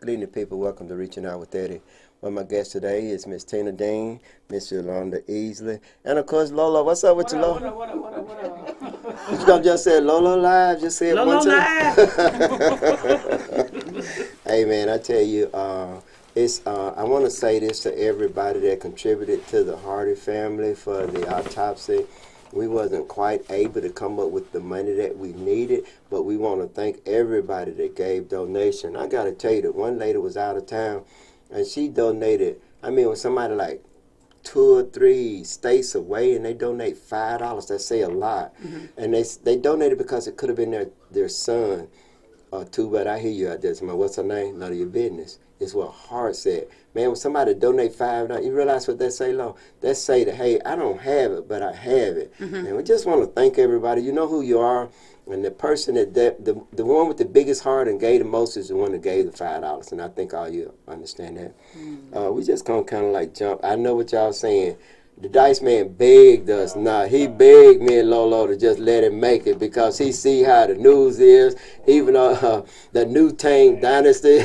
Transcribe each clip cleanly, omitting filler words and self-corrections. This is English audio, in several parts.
Good evening, people. Welcome to Reaching Out with Eddie. Well, my guest today is Miss Tina Dean, Miss Yolanda Easley, and of course Lola. What's up with you, Lola? What you gonna just say Lola Live? Just say it Lola one time. Live. Hey man, I tell you, I want to say this to everybody that contributed to the Hardy family for the autopsy. We wasn't quite able to come up with the money that we needed, but we want to thank everybody that gave donation. I got to tell you that one lady was out of town, and she donated. I mean, when somebody like 2 or 3 states away and they donate $5, that say a lot. Mm-hmm. And they donated because it could have been their son or two, but I hear you out there. What's her name? None of your business. It's what Hart said. Man, when somebody donate $5, you realize what they say, Lo? They say that, hey, I don't have it, but I have it. Mm-hmm. And we just want to thank everybody. You know who you are. And the person the one with the biggest heart and gave the most is the one that gave the $5. And I think all you understand that. Mm-hmm. We just gonna kind of like jump. I know what y'all saying. The Dice Man begged us not. He begged me and Lolo to just let him make it because he see how the news is. Even the New Tang Dynasty.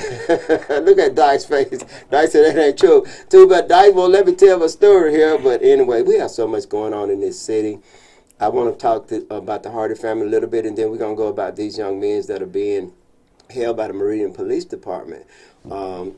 Look at Dice's face. Dice said that ain't true. Too bad Dice won't let me tell a story here. But anyway, we have so much going on in this city. I want to talk about the Hardy family a little bit, and then we're going to go about these young men that are being held by the Meridian Police Department. I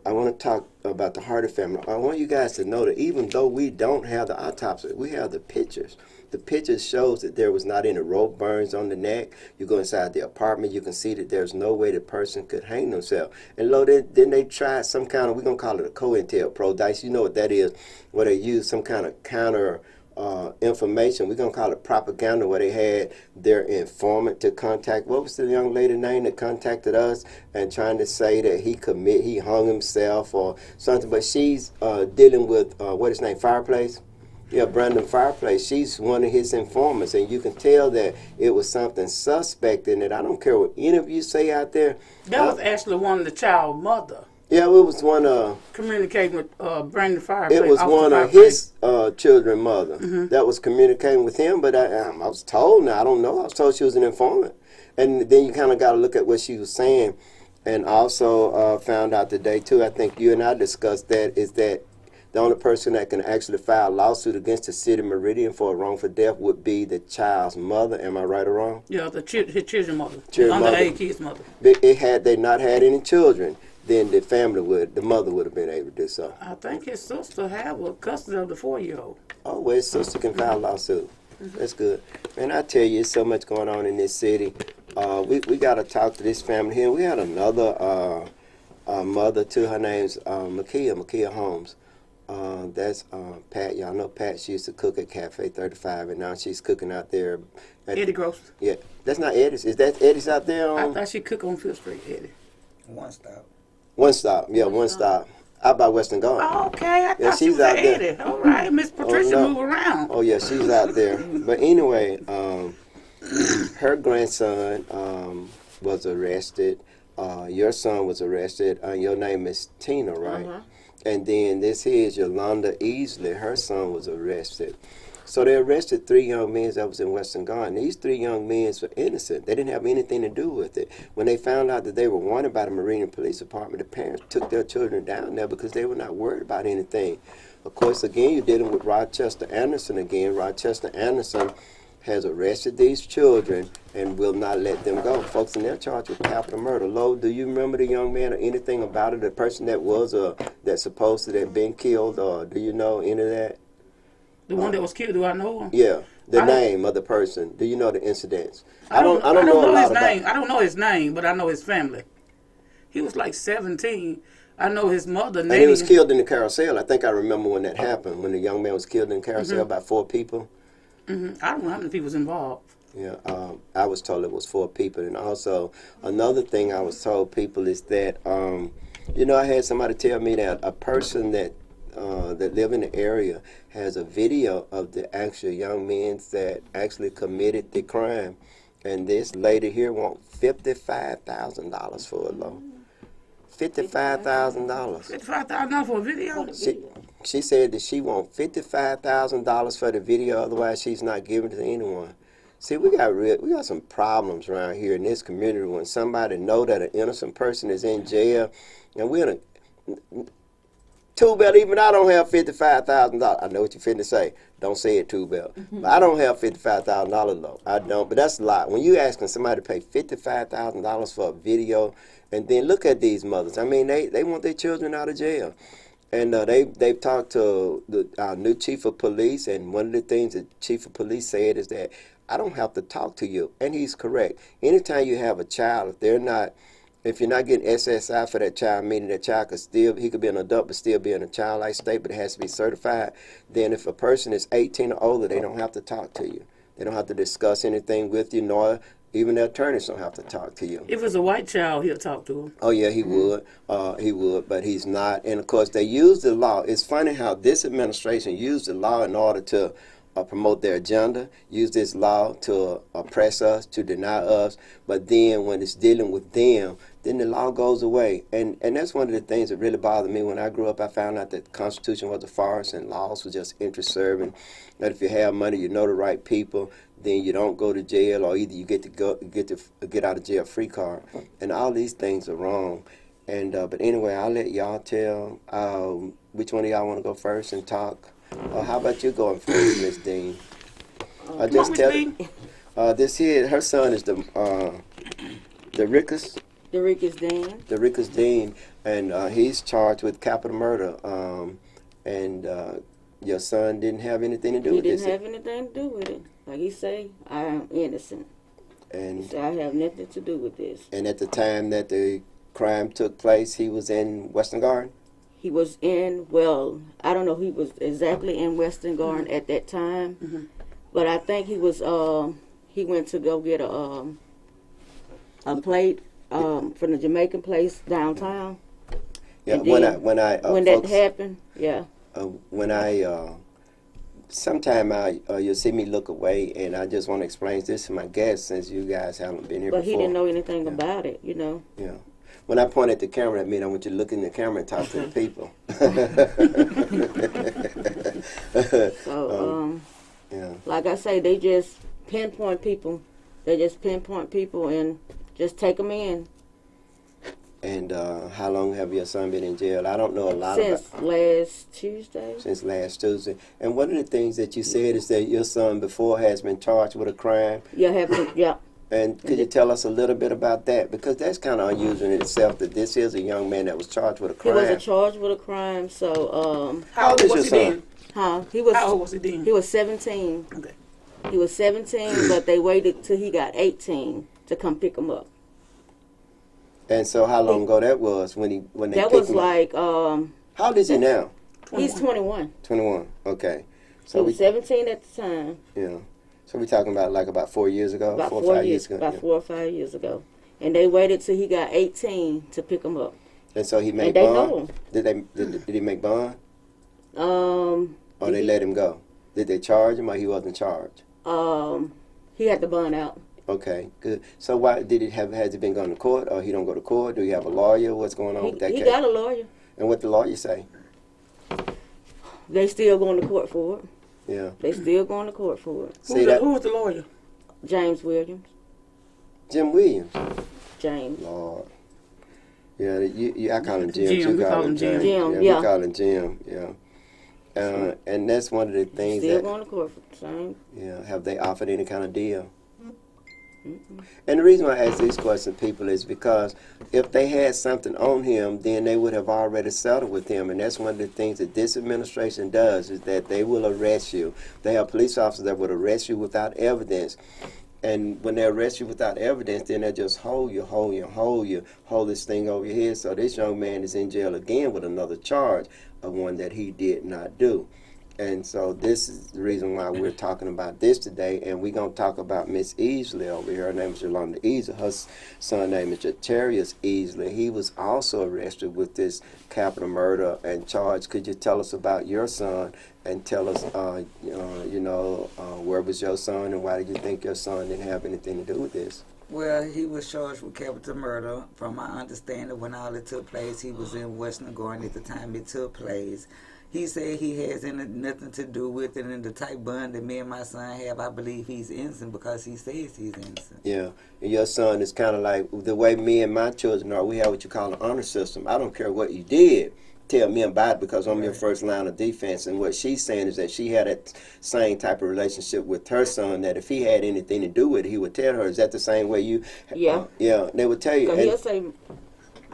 want to talk about the Hardy family. I want you guys to know that even though we don't have the autopsy, we have the pictures. The pictures shows that there was not any rope burns on the neck. You go inside the apartment, you can see that there's no way the person could hang themselves. And then they tried some kind of, we're going to call it a COINTELPRO, Dice. You know what that is, where they use some kind of counter information. We're going to call it propaganda, where they had their informant to contact. What was the young lady's name that contacted us and trying to say that he hung himself or something? But she's dealing with, what is his name, Fireplace? Yeah, Brandon Fireplace. She's one of his informants, and you can tell that it was something suspect in it. I don't care what any of you say out there. That was actually one of the child mother. Yeah, it was one communicating with Brandon Fireplace. It was one of his children's mother that was communicating with him, but I was told, now I don't know, I was told she was an informant. And then you kind of got to look at what she was saying. And also found out today, too, I think you and I discussed that, is that the only person that can actually file a lawsuit against the city of Meridian for a wrongful death would be the child's mother. Am I right or wrong? Yeah, his children's mother. Underage kid's mother. Had they not had any children, then the mother would have been able to do so. I think his sister had custody of the 4-year-old. Oh, well, his sister can file a lawsuit. That's good. Man, I tell you, there's so much going on in this city. We got to talk to this family here. We had another mother, too. Her name's Makia Holmes. That's Pat. Y'all know Pat. She used to cook at Cafe 35, and now she's cooking out there. Eddie Gross. Yeah. That's not Eddie's. Is that Eddie's out there? I thought she cooked on Fifth Street, Eddie. One Stop. One Stop. Yeah, One Stop. Out by Western Garden. Oh, okay. I thought she was out there. Eddie. All right. Miss Patricia move around. Oh, yeah, she's out there. But anyway, her grandson was arrested. Your son was arrested. Your name is Tina, right? Uh-huh. And then this here is Yolanda Easley. Her son was arrested. So they arrested 3 young men that was in Western Garden. These 3 young men were innocent. They didn't have anything to do with it. When they found out that they were wanted by the Meridian Police Department, the parents took their children down there because they were not worried about anything. Of course, again, you're dealing with Rochester Anderson again. Rochester Anderson has arrested these children and will not let them go. Folks, and they're charged with capital murder. Lo, do you remember the young man or anything about it? The person that was that supposed to have been killed, or do you know any of that? The one that was killed, do I know him? Yeah, the name of the person. Do you know the incidents? I don't know his name. I don't know his name, but I know his family. He was like 17. I know his mother. And he was killed in the carousel. I think I remember when that happened, when the young man was killed in the carousel by 4 people. I don't know how many people was involved. Yeah, I was told it was 4 people. And also, another thing I was told people is that, I had somebody tell me that a person that live in the area has a video of the actual young men that actually committed the crime. And this lady here wants $55,000 for it, Lo. $55,000. $55,000 for a video? She said that she wants $55,000 for the video, otherwise she's not giving it to anyone. See, we got some problems around here in this community when somebody know that an innocent person is in jail, and we're in a Two Belt, even I don't have $55,000. I know what you're finna say. Don't say it, Two Belt. But I don't have $55,000 though. I don't. But that's a lot. When you asking somebody to pay $55,000 for a video, and then look at these mothers. I mean, they want their children out of jail. And they've talked to our new chief of police, and one of the things the chief of police said is that I don't have to talk to you, and he's correct. Anytime you have a child, if you're not getting SSI for that child, meaning that child he could be an adult but still be in a childlike state, but it has to be certified. Then if a person is 18 or older, they don't have to talk to you. They don't have to discuss anything with you, nor even the attorneys don't have to talk to you. If it's a white child, he'll talk to him. Oh yeah, he would, but he's not. And of course, they use the law. It's funny how this administration used the law in order to promote their agenda, use this law to oppress us, to deny us. But then when it's dealing with them, then the law goes away. And that's one of the things that really bothered me. When I grew up, I found out that the Constitution was a farce and laws were just interest serving. That if you have money, you know the right people, then you don't go to jail, or either you get out of jail free card. And all these things are wrong. And but anyway, I'll let y'all tell which one of y'all want to go first and talk. How about you going first, Miss Dean? Just tell this here. Her son is the Rickus. The Rickus Dean. The Rickus Dean, and he's charged with capital murder. And your son didn't have anything to do with this. He didn't have anything to do with it. Like he say, I am innocent. And he said, I have nothing to do with this. And at the time that the crime took place, he was in Western Garden? He was in, well, I don't know if he was exactly in Western Garden at that time, but I think he was, he went to go get a plate from the Jamaican place downtown. Yeah, then, when that happened, yeah. Sometime you'll see me look away, and I just want to explain this to my guests since you guys haven't been here before. But he didn't know anything about it, you know. Yeah. When I point at the camera, I mean I want you to look in the camera and talk to the people. So, yeah. Like I say, they just pinpoint people. They just pinpoint people and just take them in. And how long have your son been in jail? I don't know a lot about. Since last Tuesday. Since last Tuesday. And one of the things that you said is that your son before has been charged with a crime. Yeah. And could you tell us a little bit about that? Because that's kind of unusual in itself that this is a young man that was charged with a crime. He was charged with a crime, so... How old was he then? Huh? How old was he then? He was 17. Okay. He was 17, but they waited till he got 18 to come pick him up. And so how long ago that was when they picked him up? That was like... How old is he now? 21. He's 21. 21, okay. So he was 17 at the time. Yeah. So we're talking about 4 years ago? About 4 4 or 5 years, years ago? About 4 or 5 years ago. And they waited till he got 18 to pick him up. And so he made bond? Know him. Did he make bond? Or they let him go? Did they charge him or he wasn't charged? He had the bond out. Okay, good. So why has he been going to court or he don't go to court? Do you have a lawyer? What's going on with that case? He got a lawyer. And what the lawyer say? They still going to court for it. Yeah. They still going to court for it. Who was the lawyer? James Williams. Jim Williams? James. Lord. Yeah, I call him Jim. You call him Jim. Jim, yeah. We call him Jim, yeah. And that's one of the things still going to court for the same. Yeah, have they offered any kind of deal? And the reason why I ask these questions, people, is because if they had something on him, then they would have already settled with him. And that's one of the things that this administration does, is that they will arrest you. They have police officers that would arrest you without evidence. And when they arrest you without evidence, then they just hold this thing over your head. So this young man is in jail again with another charge of one that he did not do. And so this is the reason why we're talking about this today. And we're going to talk about Miss Easley over here. Her name is Yolanda Easley. Her son's name is Jatarius Easley. He was also arrested with this capital murder and charged. Could you tell us about your son and tell us, where was your son and why did you think your son didn't have anything to do with this? Well, he was charged with capital murder. From my understanding, when all it took place, he was in Western Garden at the time it took place. he said he has nothing to do with it, and the type bond that me and my son have, I believe he's innocent because he says he's innocent. Yeah, and your son is kind of like the way me and my children are. We have what you call an honor system. I don't care what you did. Tell me about it because I'm your first line of defense. And what she's saying is that she had that same type of relationship with her son, that if he had anything to do with it, he would tell her. Is that the same way you? Yeah. Yeah, they would tell you. Because he'll say,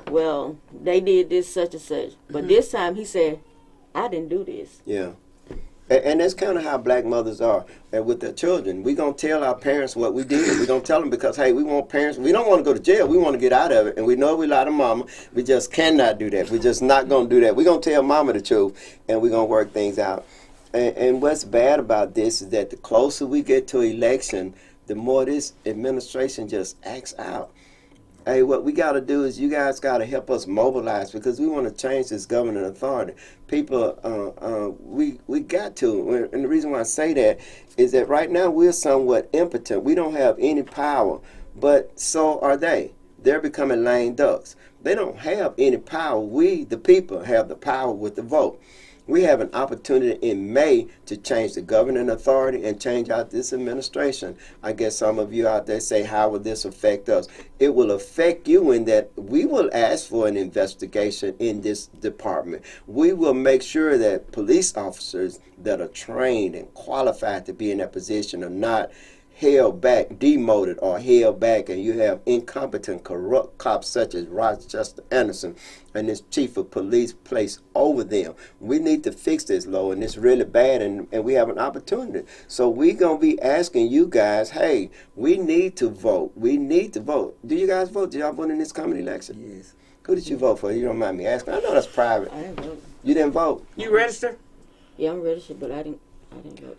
well, they did this, such and such. But this time he said, I didn't do this. Yeah. And that's kind of how black mothers are with their children. We're going to tell our parents what we did. We're going to tell them because, hey, we want parents. We don't want to go to jail. We want to get out of it. And we know we lie to mama. We just cannot do that. We're just not going to do that. We're going to tell mama the truth, and we're going to work things out. And what's bad about this is that the closer we get to election, the more this administration just acts out. Hey, what we got to do is you guys got to help us mobilize because we want to change this governing authority. People, we got to. And the reason why I say that is that right now we're somewhat impotent. We don't have any power, but so are they. They're becoming lame ducks. They don't have any power. We, the people, have the power with the vote. We have an opportunity in May to change the governing authority and change out this administration. I guess some of you out there say, how will this affect us? It will affect you in that we will ask for an investigation in this department. We will make sure that police officers that are trained and qualified to be in that position are not held back, demoted, or held back, and you have incompetent, corrupt cops such as Rochester Anderson and this chief of police placed over them. We need to fix this, Lord, and it's really bad, and we have an opportunity. So we're going to be asking you guys, hey, we need to vote. We need to vote. Do you guys vote? Did y'all vote in this coming election? Yes. Who did you vote for? You don't mind me asking. I know that's private. I didn't vote. You didn't vote? You register? Yeah, I'm registered, but I didn't vote.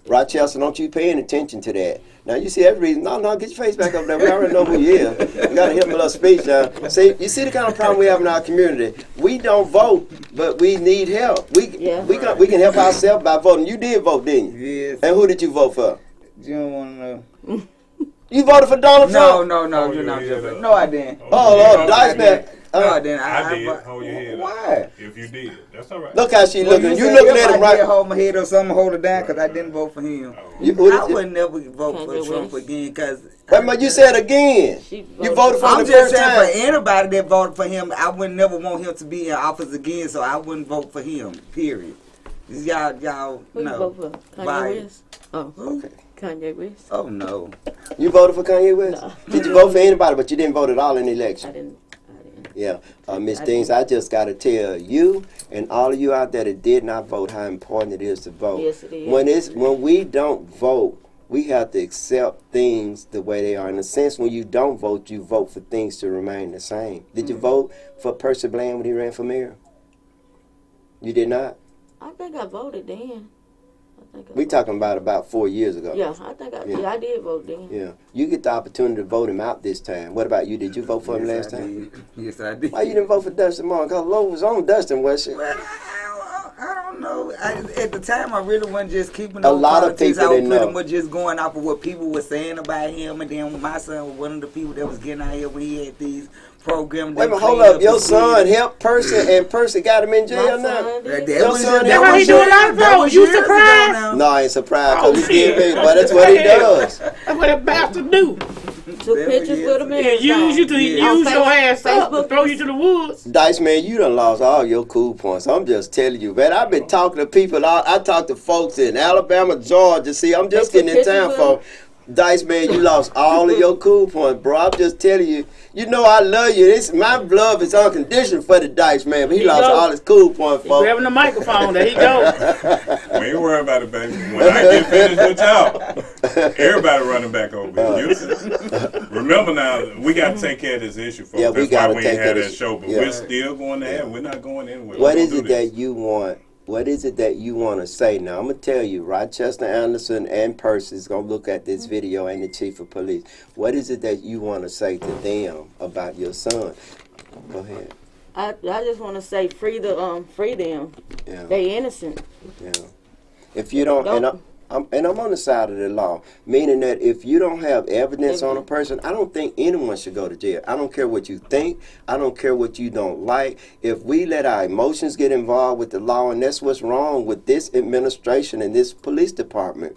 Rochester, don't you paying attention to that. Now, you see every reason. No, get your face back up there. We already know who you is. You got to hear my little speech now. See, you see the kind of problem we have in our community. We don't vote, but we need help. We can help ourselves by voting. You did vote, didn't you? Yes. And who did you vote for? You don't want to know. You voted for Donald Trump? No, you're not joking. No, I didn't. Oh, Dice Man. No, I didn't. I did. Hold your head up. Why? If you did, that's all right. Look how she looking. You said looking if at him I did right. hold my head or something, hold it down because I didn't vote for him. I would never vote for Trump again because. Wait a minute, you said again. You voted for him I'm the just first saying time. for anybody that voted for him, I would never want him to be in office again, so I wouldn't vote for him. Period. Y'all Who you know. vote for? Kanye Biden. West? Oh, Okay. Kanye West? Oh no. You voted for Kanye West? No. Did you vote for anybody, but you didn't vote at all in the election? I didn't. Yeah, Ms. Deans, I just got to tell you and all of you out there that did not vote how important it is to vote. Yes, it is. When we don't vote, we have to accept things the way they are. In a sense, when you don't vote, you vote for things to remain the same. Did you vote for Percy Bland when he ran for mayor? You did not? I think I voted then. We talking about 4 years ago. Yeah, I think I did vote then. Yeah, you get the opportunity to vote him out this time. What about you? Did you vote for him last time? Yes, I did. Why you didn't vote for Dustin Martin? Because Lowe was on Dustin, was she? Well, I don't know. At the time, I really wasn't just keeping A on lot of politics. people I was didn't pretty know. much just going off of what people were saying about him. And then my son was one of the people that was getting out here when he had these programs. Wait a minute, hold up. Your son helped Percy, and Percy got him in jail My now? son did. Your son That's why he do a lot of votes. You surprised? No, I ain't surprised Oh, because he shit. did me, but that's what he does. That's what that bastard do. Took pictures with him and Yeah, use you to use your ass up, Facebook. throw you to the woods. Dice, man, you done lost all your cool points. I'm just telling you, man. I've been talking to people. I talk to folks in Alabama, Georgia. See, I'm just They getting took in town pictures for. Dice, man, you lost all of your cool points, bro. I'm just telling you. You know I love you. My love is unconditional for the Dice, man. But he lost all his cool points, folks. Grabbing the microphone, there he go. We ain't worry about it, baby. When I get finished with y'all, everybody running back over here. Remember now, we got to take care of this issue, folks. Yeah, we That's gotta why we take ain't care had of that this- show, but yeah. we're still going to have. We're not going anywhere. What We're is gonna it do this. that you want? What is it that you want to say now? I'm going to tell you, Rochester Anderson and Percy is going to look at this video and the chief of police. What is it that you want to say to them about your son? Go ahead. I just want to say free them. Yeah. They innocent. Yeah. If you don't, and and I'm on the side of the law, meaning that if you don't have evidence on a person, I don't think anyone should go to jail. I don't care what you think. I don't care what you don't like. If we let our emotions get involved with the law, and that's what's wrong with this administration and this police department,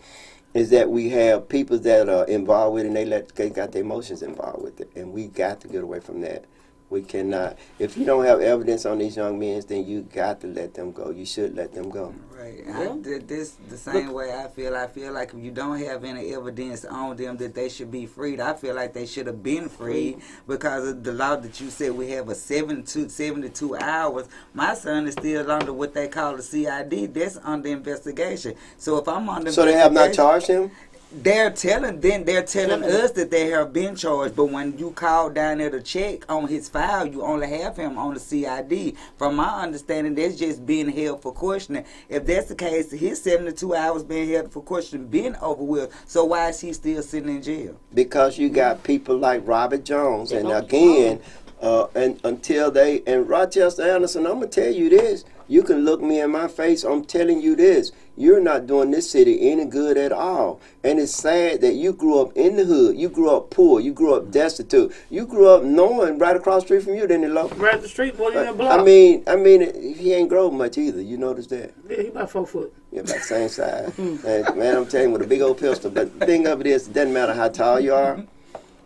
is that we have people that are involved with it and they got their emotions involved with it. And we got to get away from that. We cannot. If you don't have evidence on these young men, then you got to let them go. You should let them go. Right. Yeah. This the same way I feel. I feel like if you don't have any evidence on them that they should be freed, I feel like they should have been freed because of the law that you said we have a 72 hours. My son is still under what they call the CID. That's under investigation. So if I'm under So they have not charged him? They're telling us that they have been charged, but when you call down there to check on his file, you only have him on the CID. From my understanding, that's just being held for questioning. If that's the case, his 72 hours being held for questioning been over with. So why is he still sitting in jail? Because you got people like Robert Jones, and again, and until they and Rochester Anderson, I'm gonna tell you this. You can look me in my face. I'm telling you this. You're not doing this city any good at all. And it's sad that you grew up in the hood. You grew up poor. You grew up destitute. You grew up knowing right across the street from you, didn't you, Lo? Right up the street, boy, in the block. I mean, he ain't grown much either. You notice that? Yeah, he about 4 foot. Yeah, about the same size. And, man, I'm telling you, with a big old pistol. But the thing of it is, it doesn't matter how tall you are.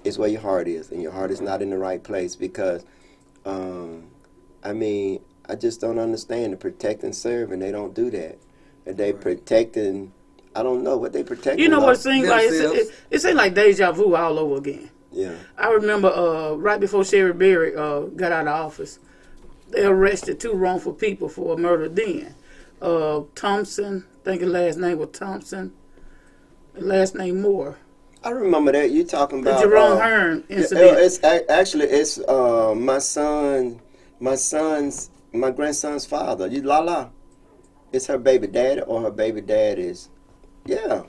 It's where your heart is. And your heart is not in the right place because, I just don't understand the protect and serve, and they don't do that. And they protecting, I don't know what they protecting. You know what it seems like? It seems like deja vu all over again. Yeah. I remember right before Sherry Berry got out of office, they arrested 2 wrongful people for a murder then. Thompson, I think his last name was Thompson, last name Moore. I remember that. You talking about The Jerome Hearn incident. It's my grandson's father. Lala. It's her baby daddy, or her baby dad is, yeah.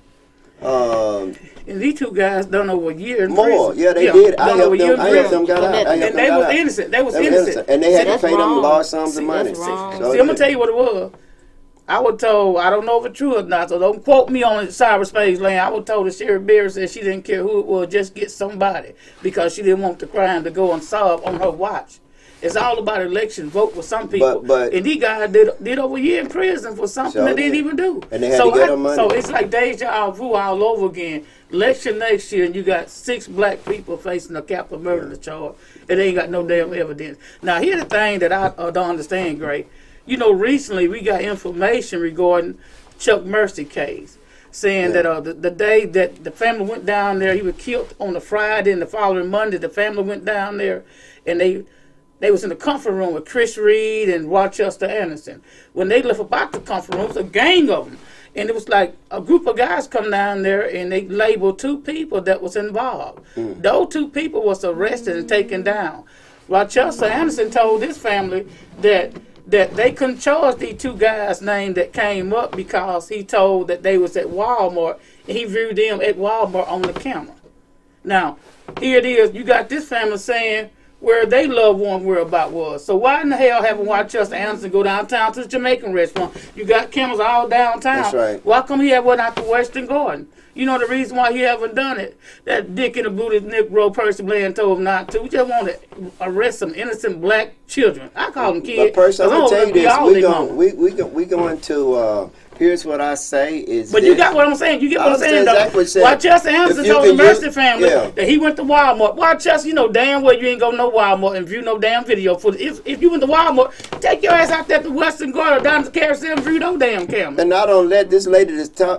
And these 2 guys done over a year in more, prison. yeah, they did. I helped prison. them get out. And they was innocent. They was innocent. And they had to pay them wrong. large sums of money. That's wrong. So See, I'm going to tell you what it was. I was told, I don't know if it's true or not, so don't quote me on cyberspace land. I was told that Sherry Berry said she didn't care who it was, just get somebody, because she didn't want the crime to go unsolved on her watch. It's all about election vote for some people. But and these guys did over a year in prison for something they didn't even do. And they had to get them money. So it's like deja vu all over again. Election next year, and you got 6 black people facing a capital murder charge, and they ain't got no damn evidence. Now, here's the thing that I don't understand, Gray. You know, recently we got information regarding Chuck Mercy case, saying that the day that the family went down there, he was killed on the Friday, and the following Monday the family went down there, and they was in the comfort room with Chris Reed and Rochester Anderson. When they left about the comfort room, it was a gang of them. And it was like a group of guys come down there and they labeled 2 people that was involved. Those 2 people was arrested and taken down. Rochester Anderson told his family that they couldn't charge these 2 guys' name that came up because he told that they was at Walmart and he viewed them at Walmart on the camera. Now, here it is. You got this family saying where they loved one whereabout was. So why in the hell haven't Rochester Anderson go downtown to the Jamaican restaurant? You got cameras all downtown. That's right. Why come he went out to Western Garden? You know the reason why he haven't done it? That dick in the booty Negro person playing told him not to. We just want to arrest some innocent black children. I call them kids. But person, I'm gonna tell you this. We going to. Here's what I say is. But you got what I'm saying. You get what I'm saying, though. Exactly Rochester Anderson told the Mercy family that he went to Walmart. Rochester, you know damn well you ain't go to no Walmart and view no damn video footage. If you went to Walmart, take your ass out there to Western Garden down to the Carousel and view no damn camera. And I don't let this lady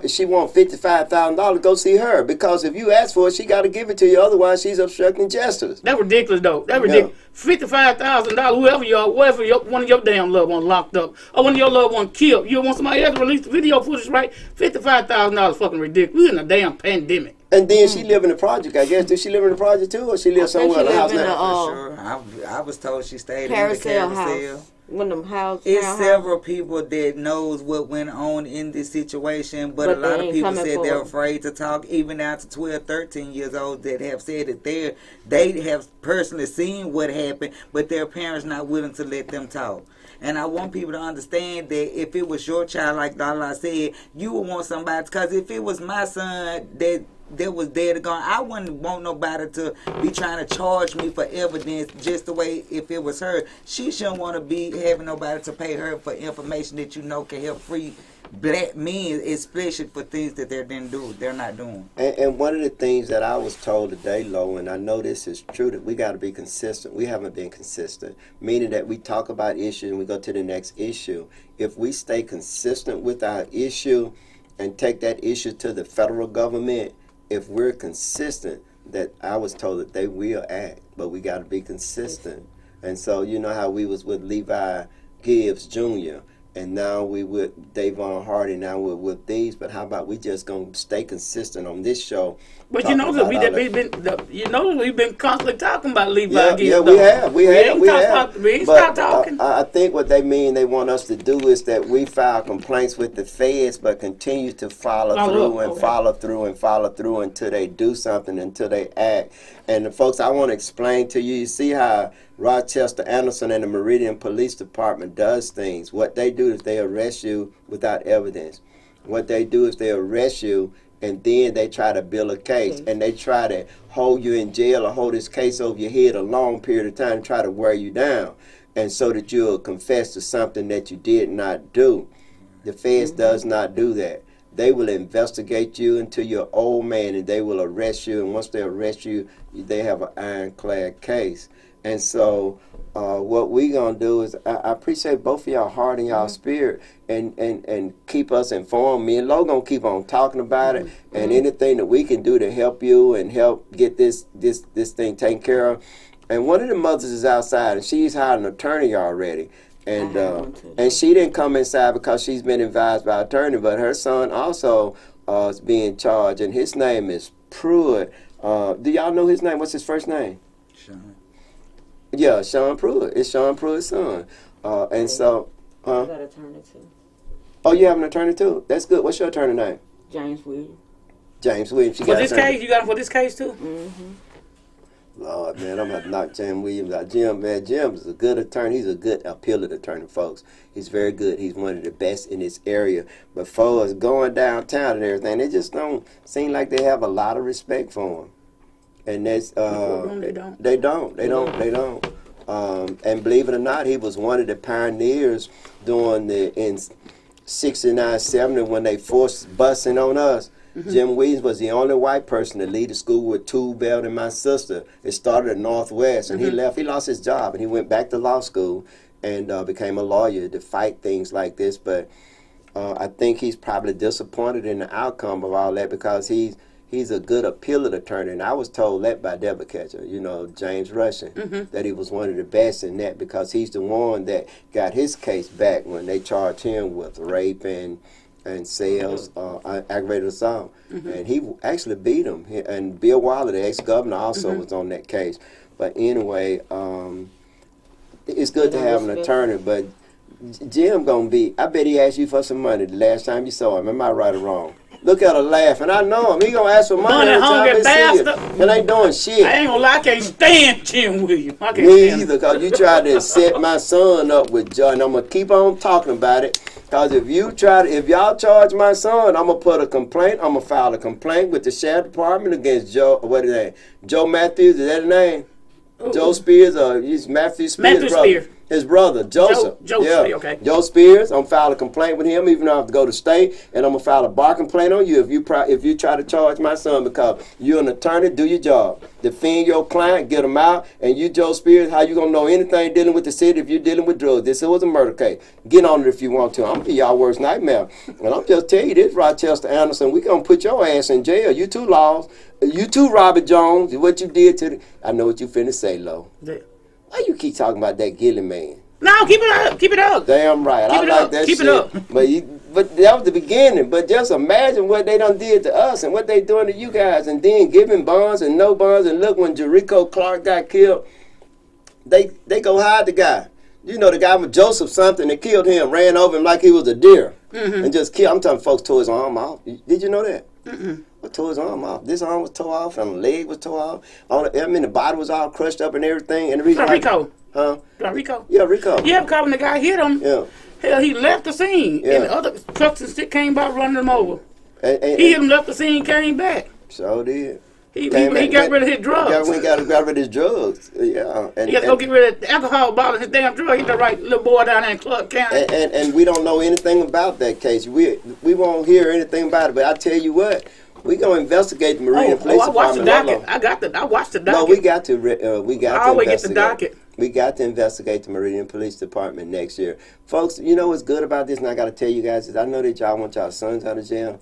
she want $55,000 go see her, because if you ask for it, she got to give it to you. Otherwise, she's obstructing justice. That's ridiculous, though. That's ridiculous. $55,000, whoever one of your damn loved ones locked up, or one of your loved ones killed, you want somebody else to release the video footage, right? $55,000 fucking ridiculous. We're in a damn pandemic. And then she live in the project, I guess. Does she live in the project too, or she live somewhere in the house now? For sure. I was told she stayed Carousel in the Carousel. house. when them house. It's townhouse- several people that knows what went on in this situation, but a But they lot of ain't people coming said they're forward. afraid to talk, even down to 12, 13 years old that have said that they have personally seen what happened, but their parents not willing to let them talk. And I want people to understand that if it was your child, like Lala said, you would want somebody, because if it was my son that was dead or gone, I wouldn't want nobody to be trying to charge me for evidence just the way if it was her. She shouldn't want to be having nobody to pay her for information that you know can help free black men, especially for things that they're not doing. And one of the things that I was told today, Lo, and I know this is true, that we got to be consistent. We haven't been consistent, meaning that we talk about issues and we go to the next issue. If we stay consistent with our issue and take that issue to the federal government, if we're consistent, that I was told that they will act, but we got to be consistent. And so you know how we was with Levi Gibbs Jr., and now we with Davon Hardy, now we're with these. But how about we just gonna stay consistent on this show? But you know that we've been constantly talking about Levi Yeah, Gibbs. yeah, we have. We ain't But, stopped talking. I think what they mean they want us to do is that we file complaints with the feds, but continue to follow through and follow through and follow through until they do something, until they act. And the folks, I want to explain to you. You see how Rochester Anderson and the Meridian Police Department does things. What they do is they arrest you without evidence. What they do is they arrest you, and then they try to build a case, and they try to hold you in jail or hold this case over your head a long period of time, try to wear you down, and so that you'll confess to something that you did not do. The feds does not do that. They will investigate you until you're old man, and they will arrest you, and once they arrest you, they have an ironclad case. And so what we going to do is, I appreciate both of y'all heart and y'all spirit, and keep us informed. Me and Lo going to keep on talking about it, and anything that we can do to help you and help get this thing taken care of. And one of the mothers is outside, and she's hired an attorney already. And she didn't come inside because she's been advised by an attorney, but her son also is being charged, and his name is Pruitt. Do y'all know his name? What's his first name? Sean. Yeah, Sean Pruitt. It's Sean Pruitt's son. And so, I got an attorney too. oh, you have an attorney too? That's good. What's your attorney name? James Williams. James Williams. For this case, you got him for this case too? Lord, man, I'm going to knock Jim Williams out. Jim is a good attorney. He's a good appellate attorney, folks. He's very good. He's one of the best in this area. But for us going downtown and everything, they just don't seem like they have a lot of respect for him. And that's they don't. And believe it or not, he was one of the pioneers during in 69, 70 when they forced busing on us. Jim Williams was the only white person to lead the school with Tool Belt and my sister. It started at Northwest, and he left. He lost his job, and he went back to law school and became a lawyer to fight things like this. But I think he's probably disappointed in the outcome of all that because he's a good appellate attorney, and I was told that by Deborah Catcher, James Rushing, that he was one of the best in that because he's the one that got his case back when they charged him with rape and sales, aggravated assault. And he actually beat him. And Bill Waller, the ex-governor, also was on that case. But anyway, it's good to have an attorney, but Jim gonna be, I bet he asked you for some money the last time you saw him. Am I right or wrong? Look at her laughing. I know him. He gonna ask for money every time hungry he see you. bastard. And ain't doing shit. I ain't gonna lie, I can't stand Jim Williams. I can't Me stand him. either, because you tried to set my son up with Joe, and I'm going to keep on talking about it, because if y'all charge my son, I'm going to put a complaint, I'm going to file a complaint with the sheriff department against Joe, what is his name? Joe Matthews, is that his name? Joe Spears, or he's Matthew Spears' Matthew brother. Spears. His brother, Joseph. Joe Spears, okay. Joe Spears, I'm going to file a complaint with him, even though I have to go to state, and I'm going to file a bar complaint on you if you try to charge my son, because you're an attorney, do your job. Defend your client, get him out, and you, Joe Spears, how you going to know anything dealing with the city if you're dealing with drugs? This was a murder case. Get on it if you want to. I'm going to be y'all worst nightmare. And I'm just telling you this, Rochester Anderson, we going to put your ass in jail. You too, Laws. You too, Robert Jones. What you did to I know what you finna say, Lo. Yeah. Why you keep talking about that Gilly man? No, keep it up. Keep it up. Damn right. Keep I it like up. that Keep it shit. up. But that was the beginning. But just imagine what they done did to us and what they doing to you guys, and then giving bonds and no bonds. And look, when Jericho Clark got killed, they go hide the guy. You know, the guy with Joseph something that killed him, ran over him like he was a deer, and just killed. I'm talking folks tore his arm off. Did you know that? Well, tore his arm off. This arm was tore off, and the leg was tore off. The body was all crushed up and everything. And the reason, Rico. huh? Rico. Yeah, Rico. Yeah, because when the guy hit him, Yeah. hell, he left the scene, Yeah. and the other trucks and shit came by running him over. And He hit him, left the scene, came back. so did. He Came back, got rid of his drugs. Got rid of his drugs. Yeah. And, He got to go get rid of the alcohol bottle and his damn drug. He's the right little boy down there in Clark County. and we don't know anything about that case. We won't hear anything about it. But I tell you what, we gonna investigate the Marine Police I watched the Department. docket. I watched the docket. No, we got to. We got I to always get the investigate. docket. We got to investigate the Meridian Police Department next year, folks. You know what's good about this, and I got to tell you guys is I know that y'all want y'all sons out of jail.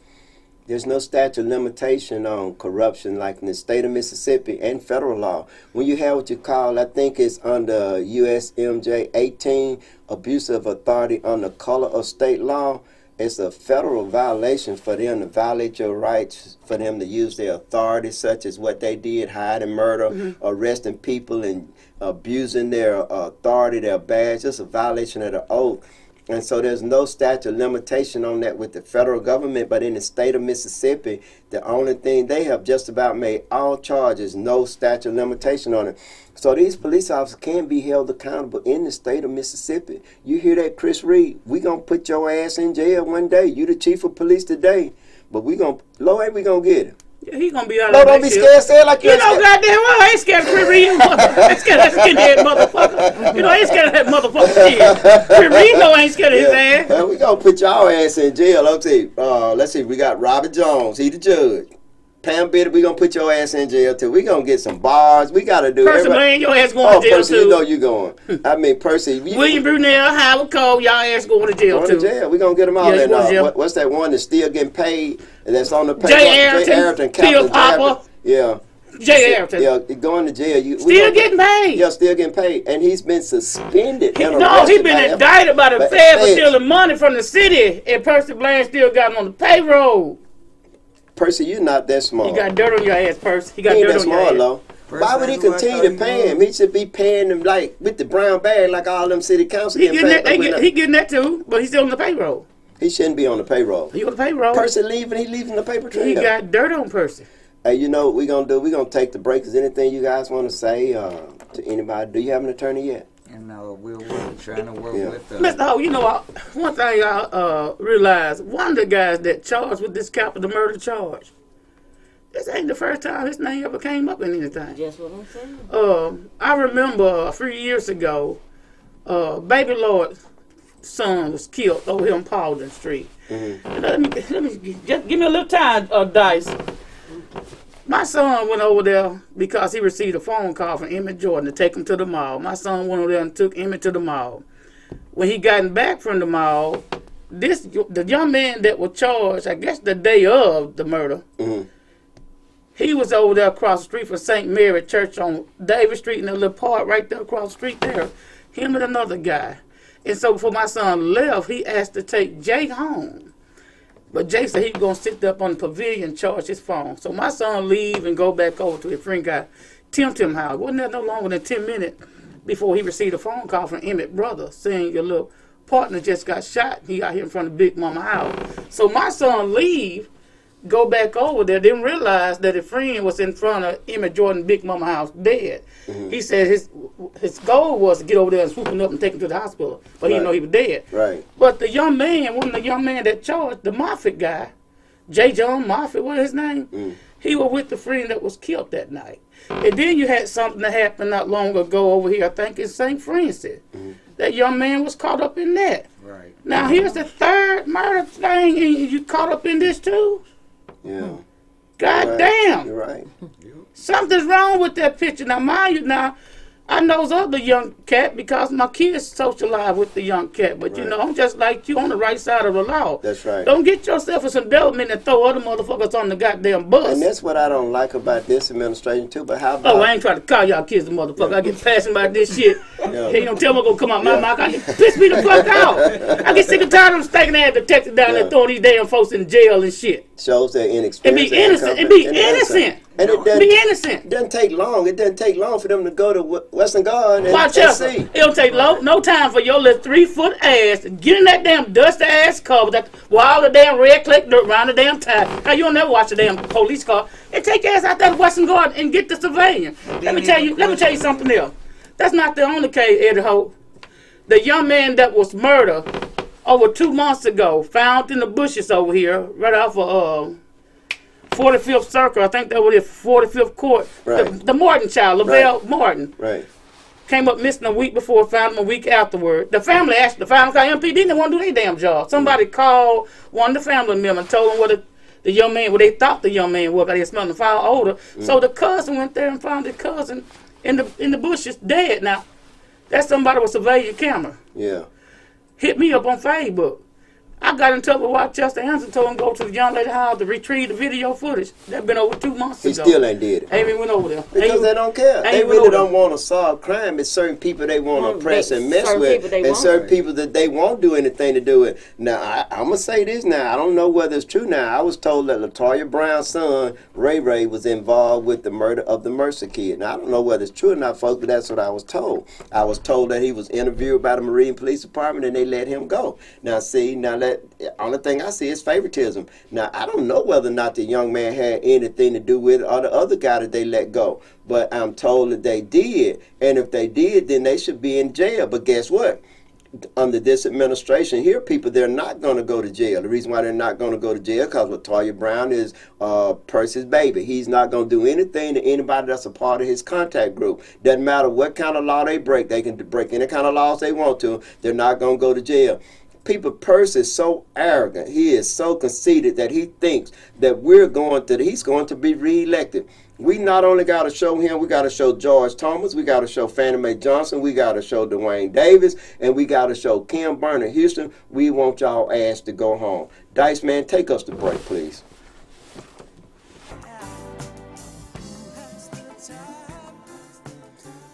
There's no statute of limitation on corruption like in the state of Mississippi and federal law. When you have what you call, I think it's under USMJ 18, abuse of authority under color of state law, it's a federal violation for them to violate your rights, for them to use their authority, such as what they did, hide and murder, arresting people and abusing their authority, their badge. It's a violation of the oath. And so there's no statute of limitation on that with the federal government, but in the state of Mississippi, the only thing they have just about made all charges, no statute of limitation on it. So these police officers can be held accountable in the state of Mississippi. You hear that, Chris Reed? We gonna put your ass in jail one day. You the chief of police today, but we gonna, Lord, ain't we gonna get him? Yeah, he gonna be out No, of don't be scared. Say it like You you're know, scared. goddamn well, I ain't scared of Chris Reed. I ain't scared of that skinhead motherfucker. You know, I ain't scared of that motherfucker shit. Chris Reed, no, I ain't scared of his ass. We gonna put your ass in jail. Let's see. We got Robert Jones. He the judge. Pam Biddy, we gonna put your ass in jail too. We gonna get some bars. We gotta do. Percy Blaine, your ass going to jail Percy, too. you know you going. I mean, Percy. William Brunel, Howard Cole, y'all ass going to jail Going too. to jail. We gonna get them all Yeah, you in. going to jail. What's that one that's still getting paid? And that's on the pay. Jay Arrington, Captain Bill Popper. Yeah. Jay Arrington. Yeah, going to jail. Still getting paid. Yeah, still getting paid, and he's been suspended. and No, arrested he been by indicted by the by Fed for feds. stealing money from the city, and Percy Blaine still got him on the payroll. Percy, you're not that smart. You got dirt on your ass, Percy. You got He ain't dirt that on your smart, ass. though. Why would he continue to pay him? He should be paying them like with the brown bag, like all them city council He getting getting paid. that, he getting that too, but he's still on the payroll. He shouldn't be on the payroll. He on the payroll. Percy leaving, he leaving the paper trail. He got dirt on Percy. Hey, you know what we gonna do? We gonna take the break. Is anything you guys want to say to anybody? Do you have an attorney yet? And we're trying to work with Mr. Ho, you know, one thing I realized, one of the guys that charged with this capital murder charge, this ain't the first time his name ever came up in anything. Just what I'm saying. I remember a few years ago, Baby Lord's son was killed over here on Paulden Street. And let me just give me a little time, Dice. My son went over there because he received a phone call from Emmett Jordan to take him to the mall. My son went over there and took Emmett to the mall. When he gotten back from the mall, the young man that was charged, I guess the day of the murder, he was over there across the street from St. Mary Church on Davis Street in that little park right there across the street there. Him and another guy. And so before my son left, he asked to take Jay home. But Jay said he was going to sit there up on the pavilion and charge his phone. So my son leave and go back over to his friend guy, Tim house. Wasn't there no longer than 10 minutes before he received a phone call from Emmett's brother saying your little partner just got shot. He out here in front of Big Mama house. So my son leave, go back over there, didn't realize that his friend was in front of Emmett Jordan Big Mama house dead. He said his goal was to get over there and swoop him up and take him to the hospital, but he didn't know he was dead. Right. But the young man, one of the young men that charged, the Moffitt guy, J. John Moffitt, what is his name? He was with the friend that was killed that night. And then you had something that happened not long ago over here, I think in St. Francis. That young man was caught up in that. Right. Now here's the third murder thing, and you caught up in this too? Yeah. God Right. damn. You're right. Something's wrong with that picture. Now, mind you, I knows of the young cat because my kids socialize with the young cat. But, you Right. know, I'm just like you on the right side of the law. That's right. Don't get yourself in some development and throw other motherfuckers on the goddamn bus. And that's what I don't like about this administration too. But how about? Oh, I ain't trying to call y'all kids a motherfucker. I get passionate about this shit. Yeah. He don't tell me gonna come out my mouth. I get piss me the fuck out. I get sick and tired of them stinking ass detectives down there Yeah. throwing these damn folks in jail and shit. Shows their And inexperience. be innocent. And be innocent. And it doesn't, Be innocent. it doesn't take long. It doesn't take long for them to go to Western Garden and Watch out. see. It don't take no time for your little 3-foot ass to get in that damn dusty ass cover that with all the damn red clay dirt around the damn tire. How you don't never watch a damn police car and take your ass out there to Western Garden and get the surveillance. Let me tell you something else. That's not the only case, Eddie Hope. The young man that was murdered over 2 months ago, found in the bushes over here, right off of 45th Circle, I think that was the 45th Court. Right. The Martin child, Lavelle Martin, Right. came up missing a week before, found him a week afterward. The family asked the family, MPD didn't want to do their damn job. Somebody called one of the family members and told them what the young man, what they thought the young man was, because they smelled the foul odor. So the cousin went there and found the cousin in the bushes dead. Now, that's somebody with surveillance camera. Yeah. Hit me up on Facebook. I got in touch with Rochester Hanson, told him to go to the young lady's house to retrieve the video footage. That been over 2 months He ago. still ain't did it. Ain't even went over there. Because they don't care. They ain't really went don't over want to solve crime. It's certain people they want to oppress and mess certain with, people they and won't. certain people that they won't do anything to do it. Now, I'm going to say this now. I don't know whether it's true now. I was told that LaToya Brown's son, Ray, was involved with the murder of the Mercer kid. Now, I don't know whether it's true or not, folks, but that's what I was told. I was told that he was interviewed by the Marine Police Department and they let him go. Now, see, that only thing I see is favoritism. Now, I don't know whether or not the young man had anything to do with it or the other guy that they let go. But I'm told that they did. And if they did, then they should be in jail. But guess what? Under this administration here, people, they're not going to go to jail. The reason why they're not going to go to jail because LaToya Brown is Percy's baby. He's not going to do anything to anybody that's a part of his contact group. Doesn't matter what kind of law they break. They can break any kind of laws they want to. They're not going to go to jail. People, Percy is so arrogant. He is so conceited that he thinks that he's going to be reelected. We not only got to show him, we got to show George Thomas, we got to show Fannie Mae Johnson, we got to show Dwayne Davis, and we got to show Kim Burner Houston. We want y'all ass to go home. Dice Man, take us to break, please.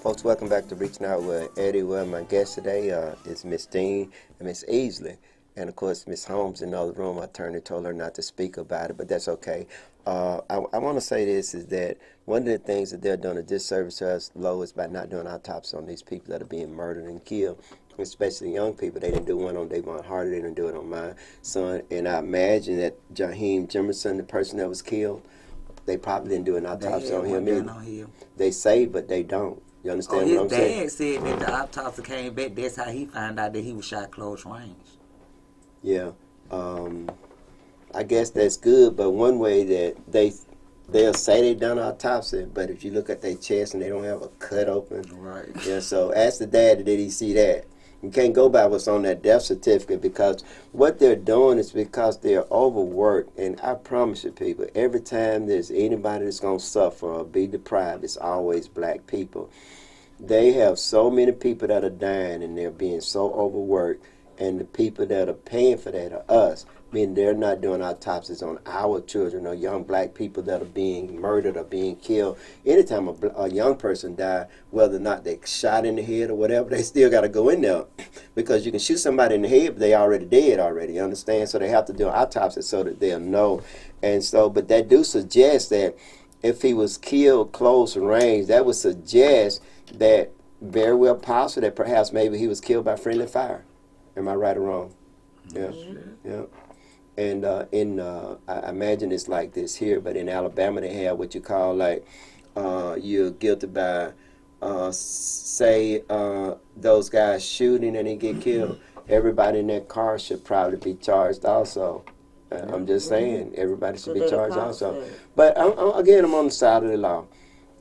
Folks, welcome back to Reaching Out with Eddie. Well, my guest today is Miss Dean and Miss Easley. And, of course, Miss Holmes in the other room. I turned and told her not to speak about it, but that's okay. I want to say this, is that one of the things that they're doing a disservice to us, Low, is by not doing autopsy on these people that are being murdered and killed, especially young people. They didn't do one on Davon Harder. They didn't do it on my son. And I imagine that Jaheim Jimerson, the person that was killed, they probably didn't do an autopsy on him either. They say, but they don't. You understand what I'm saying? His dad said that the autopsy came back. That's how he found out that he was shot close range. Yeah. I guess that's good, but one way that they'll say they done autopsy, but if you look at their chest and they don't have a cut open. Right. Yeah, so ask the dad, did he see that? You can't go by what's on that death certificate, because what they're doing is because they're overworked. And I promise you, people, every time there's anybody that's going to suffer or be deprived, it's always black people. They have so many people that are dying and they're being so overworked, and the people that are paying for that are us. Meaning they're not doing autopsies on our children or young black people that are being murdered or being killed. Anytime a young person dies, whether or not they shot in the head or whatever, they still got to go in there, because you can shoot somebody in the head, but they already dead already, you understand? So they have to do an autopsy so that they'll know. And so, but that do suggest that if he was killed close range, that would suggest that very well possible that perhaps maybe he was killed by friendly fire. Am I right or wrong? Yeah, yeah. And I imagine it's like this here, but in Alabama they have what you call like you're guilty by say those guys shooting and they get killed. Everybody in that car should probably be charged also. I'm just saying, everybody should be charged also. But I'm on the side of the law.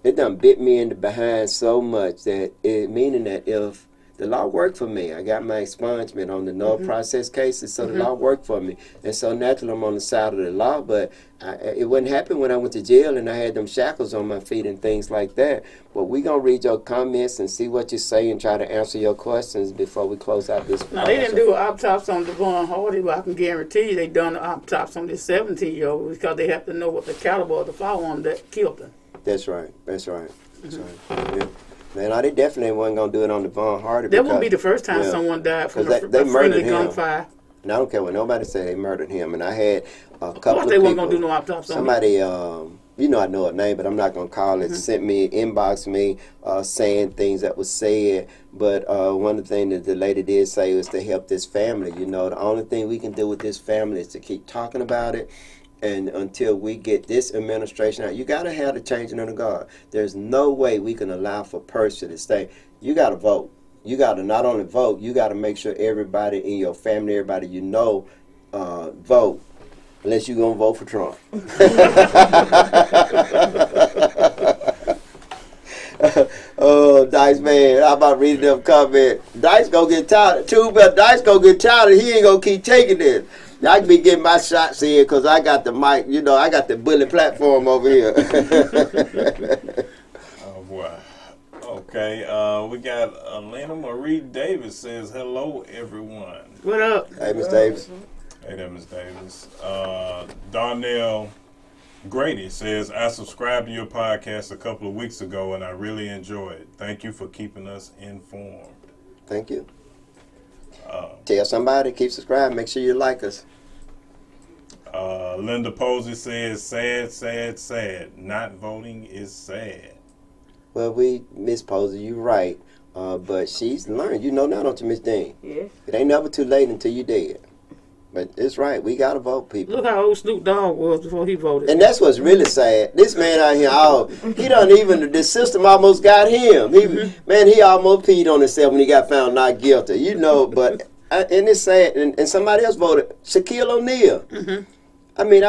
It done bit me in the behind so much that meaning that if the law worked for me, I got my expungement on the no process cases, so the law worked for me. And so naturally I'm on the side of the law, but it wouldn't happen when I went to jail and I had them shackles on my feet and things like that. But we're going to read your comments and see what you say and try to answer your questions before we close out this. Now, they didn't do an autopsy on Devon Hardy, but I can guarantee you they done an autopsy on this 17-year-old because they have to know what the caliber of the firearm that killed him. That's right. That's right. That's right. Yeah. Man, they definitely wasn't going to do it on Devon Hardy. That wouldn't be the first time someone died from a friendly gunfire. And I don't care what nobody say, they murdered him. And I had a couple of course they people. weren't going to do no autopsy on him. Somebody you know I know her name, but I'm not gonna call it. Sent me, inboxed me, saying things that was said. But one of the things that the lady did say was to help this family. You know, the only thing we can do with this family is to keep talking about it. And until we get this administration out, you got to have the changing of the guard. There's no way we can allow for Percy to stay. You got to vote. You got to not only vote, you got to make sure everybody in your family, everybody you know, vote. Unless you're going to vote for Trump. Oh, Dice, man, how about reading them comment? Dice gonna get tired too, but Dice gonna get tired and he ain't gonna keep taking this. I can be getting my shots in because I got the mic, you know, I got the bully platform over here. Oh, boy. Okay, we got Elena Marie Davis says, hello, everyone. What up? Hey, Miss Davis. Hey there, Ms. Davis. Darnell Grady says, I subscribed to your podcast a couple of weeks ago and I really enjoy it. Thank you for keeping us informed. Thank you. Tell somebody, keep subscribing, make sure you like us. Linda Posey says, sad, sad, sad. Not voting is sad. Well, Miss Posey, you're right. But she's learned. You know now, don't you, Miss Dean? Yes. It ain't never too late until you dead. But it's right. We got to vote, people. Look how old Snoop Dogg was before he voted. And that's what's really sad. This man out here, he done even, the system almost got him. Man, he almost peed on himself when he got found not guilty. You know, but, and it's sad. And somebody else voted, Shaquille O'Neal. I mean,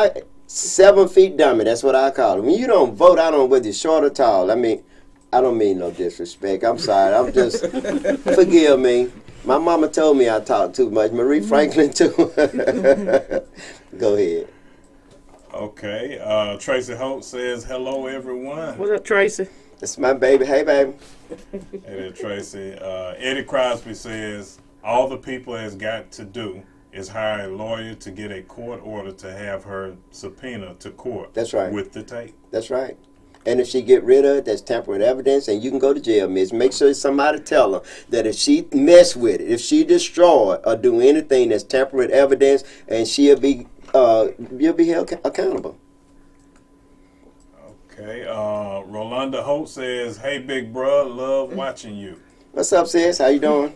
7 feet dummy, that's what I call him. When you don't vote, I don't know whether you're short or tall. I mean, I don't mean no disrespect. I'm sorry. I'm just, forgive me. My mama told me I talk too much. Marie Franklin, too. Go ahead. Okay. Tracy Holt says, hello, everyone. What up, Tracy? That's my baby. Hey, baby. Hey there, Tracy. Eddie Crosby says, all the people has got to do is hire a lawyer to get a court order to have her subpoena to court. That's right. With the tape. That's right. And if she get rid of it, that's tampering evidence, and you can go to jail, miss. Make sure somebody tell her that if she mess with it, if she destroy it or do anything that's tampering evidence, and you'll be held accountable. Okay. Rolanda Holt says, hey, big bro, love watching you. What's up, sis? How you doing?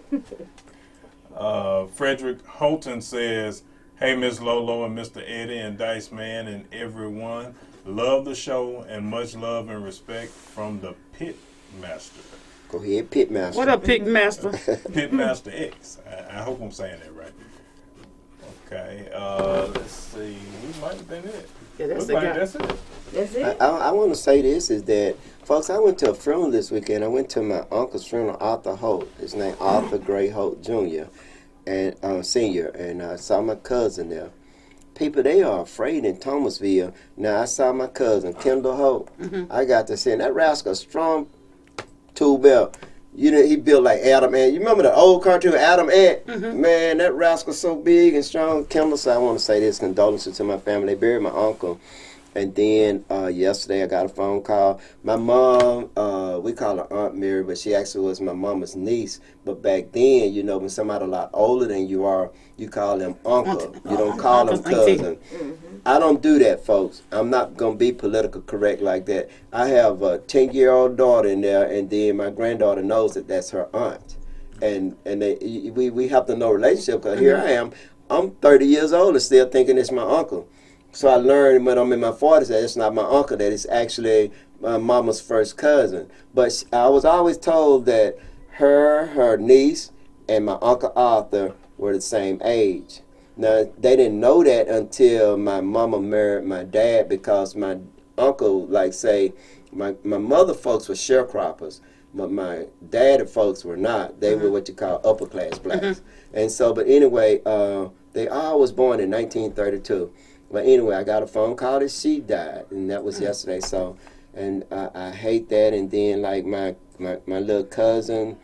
Frederick Holton says, hey, Miss Lolo and Mr. Eddie and Dice Man and everyone. Love the show and much love and respect from the Pit Master. Go ahead, Pitmaster. What up, Pig Master? Pit Master X. I hope I'm saying that right. Okay. Let's see. We might have been it. Yeah, that's Looks the like guy. that's it. That's it. I want to say this is that, folks, I went to a funeral this weekend. I went to my uncle's funeral, Arthur Holt. His name Arthur Gray Holt Jr. and Senior, and I saw my cousin there. People, they are afraid in Thomasville. Now, I saw my cousin, Kendall Holt. I got to see, and that rascal, strong tool belt. You know, he built like Adam Ant. You remember the old cartoon, Adam Ant? Man, that rascal so big and strong. Kendall, so I want to say this, condolences to my family. They buried my uncle. And then yesterday I got a phone call. My mom, we call her Aunt Mary, but she actually was my mama's niece. But back then, you know, when somebody a lot older than you are, you call them uncle. You don't call them cousin. I don't do that, folks. I'm not going to be political correct like that. I have a 10-year-old daughter in there, and then my granddaughter knows that that's her aunt. And we have to know relationship, because here I am. I'm 30 years old and still thinking it's my uncle. So I learned when I'm in my 40s that it's not my uncle, that it's actually my mama's first cousin. But I was always told that her niece, and my Uncle Arthur were the same age. Now, they didn't know that until my mama married my dad, because my uncle, like say, my mother folks were sharecroppers, but my daddy folks were not. They were what you call upper class blacks. And so, but anyway, they all was born in 1932. But anyway, I got a phone call that she died, and that was yesterday. So, and I hate that. And then like my little cousin,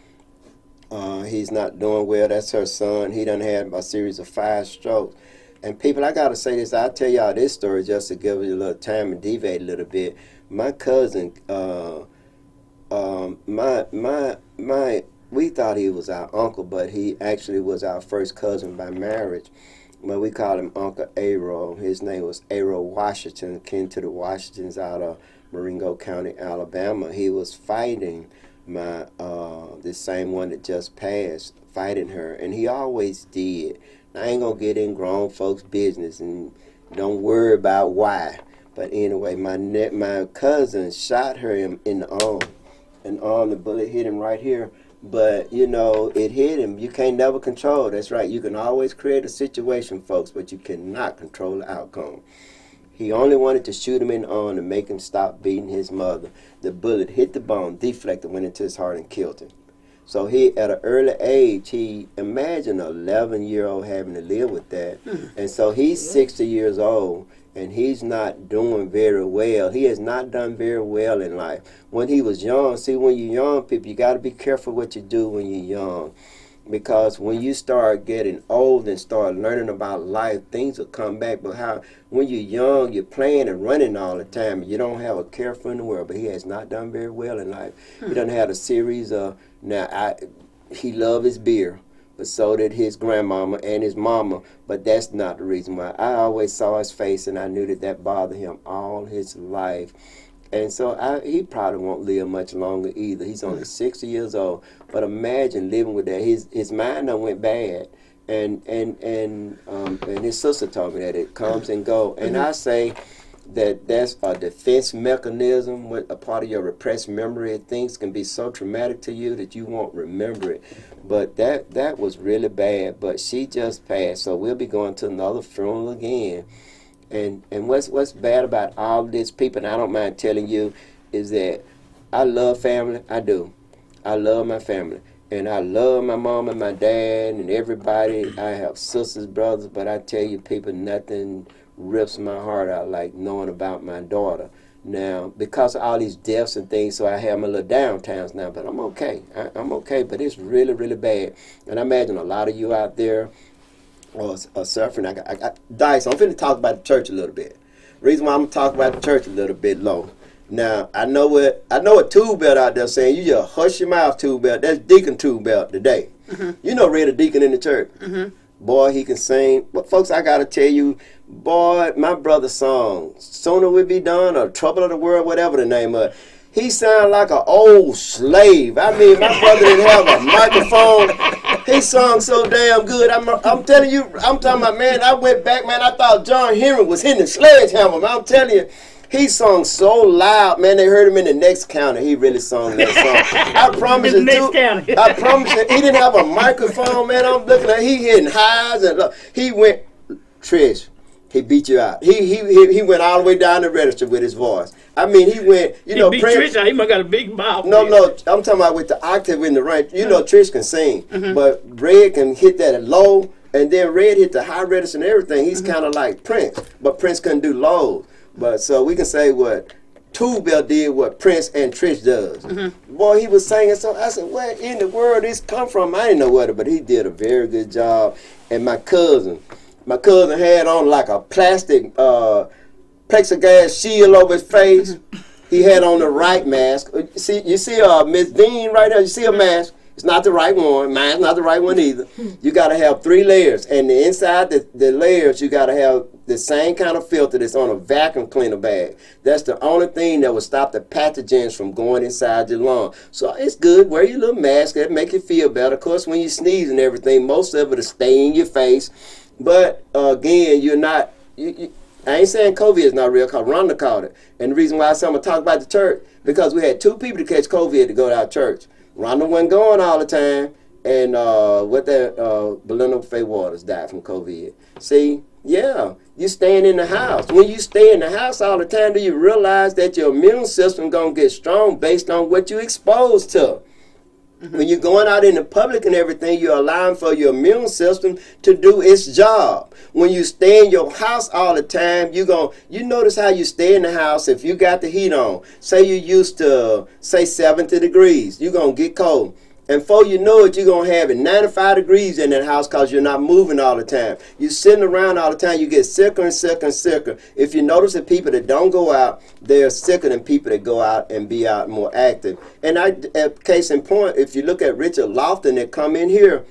he's not doing well. That's her son. He done had a series of 5 strokes. And people, I gotta say this. I'll tell y'all this story just to give you a little time and deviate a little bit. My cousin, we thought he was our uncle, but he actually was our first cousin by marriage. but we call him Uncle Aro. His name was Aro Washington, kin to the Washingtons out of Marengo County, Alabama. He was fighting my the same one that just passed, fighting her, and he always did. I ain't gonna get in grown folks' business, and don't worry about why. But anyway, my cousin shot her in the arm, the bullet hit him right here. But, you know, it hit him. You can't never control. That's right. You can always create a situation, folks, but you cannot control the outcome. He only wanted to shoot him in the arm to make him stop beating his mother. The bullet hit the bone, deflected, went into his heart and killed him. So he, at an early age, imagine an 11-year-old having to live with that. And so he's 60 years old, and he's not doing very well. He has not done very well in life. When he was young, see, when you're young, people, you got to be careful what you do when you're young. Because when you start getting old and start learning about life, things will come back. But when you're young, you're playing and running all the time, and you don't have a care for in the world. But he has not done very well in life. He doesn't have a series of, he loved his beer, but so did his grandmama and his mama. But that's not the reason why. I always saw his face, and I knew that bothered him all his life. And so he probably won't live much longer either. He's only 60 years old. But imagine living with that. His mind done went bad. And his sister told me that it comes and go. And I say that that's a defense mechanism, a part of your repressed memory. Things can be so traumatic to you that you won't remember it. But that was really bad. But she just passed. So we'll be going to another funeral again. And what's bad about all this, people, and I don't mind telling you, is that I love family. I do. I love my family. And I love my mom and my dad and everybody. I have sisters, brothers, but I tell you, people, nothing rips my heart out like knowing about my daughter. Now, because of all these deaths and things, so I have my little downtowns now, but I'm okay. I'm okay, but it's really, really bad. And I imagine a lot of you out there or suffering. I got Dice, I'm finna talk about the church a little bit. Reason why I'm gonna talk about the church a little bit low. Now, I know what Tube Belt out there saying. You just hush your mouth, Tube Belt. That's Deacon Tube Belt today. You know, Red a deacon in the church. Boy, he can sing. But folks, I gotta tell you, boy, my brother's song, Sooner We Be Done or Trouble of the World, whatever the name of it. He sounded like an old slave. I mean, my brother didn't have a microphone. He sung so damn good. I'm telling you, I'm talking about, man, I went back, man, I thought John Henry was hitting the sledgehammer, man. I'm telling you, he sung so loud, man, they heard him in the next county. He really sung that song. I promise you, I promise you, he didn't have a microphone, man. I'm looking at, he hitting highs and low. He went, Trish, he beat you out. He went all the way down the register with his voice. I mean, he went, you know, beat Trish out. He must got a big mouth. No, I'm talking about with the octave in the range. You know, Trish can sing, but Red can hit that at low, and then Red hit the high register and everything. He's kind of like Prince, but Prince couldn't do lows. But so we can say what Tube Belt did, what Prince and Trish does. Boy, he was singing so. I said, where in the world this come from? I didn't know what it, but he did a very good job. And my cousin had on like a plastic plexiglass shield over his face. He had on the right mask. You see Miss Dean right there? You see a mask? It's not the right one. Mine's not the right one either. You got to have 3 layers. And the inside the layers, you got to have the same kind of filter that's on a vacuum cleaner bag. That's the only thing that will stop the pathogens from going inside your lung. So it's good. Wear your little mask. That make you feel better. Of course, when you sneeze and everything, most of it will stay in your face. But again, you're not... I ain't saying COVID is not real, because Rhonda caught it. And the reason why I said I'm going to talk about the church, because we had 2 people to catch COVID to go to our church. Rhonda wasn't going all the time, and Belinda Faye Waters died from COVID. See, yeah, you staying in the house. When you stay in the house all the time, do you realize that your immune system going to get strong based on what you exposed to? When you're going out in the public and everything, you're allowing for your immune system to do its job. When you stay in your house all the time, you notice how you stay in the house. If you got the heat on, say you used to, say 70 degrees, you're going to get cold. And before you know it, you're going to have it 95 degrees in that house because you're not moving all the time. You're sitting around all the time. You get sicker and sicker and sicker. If you notice that people that don't go out, they're sicker than people that go out and be out more active. And case in point, if you look at Richard Lofton that come in here,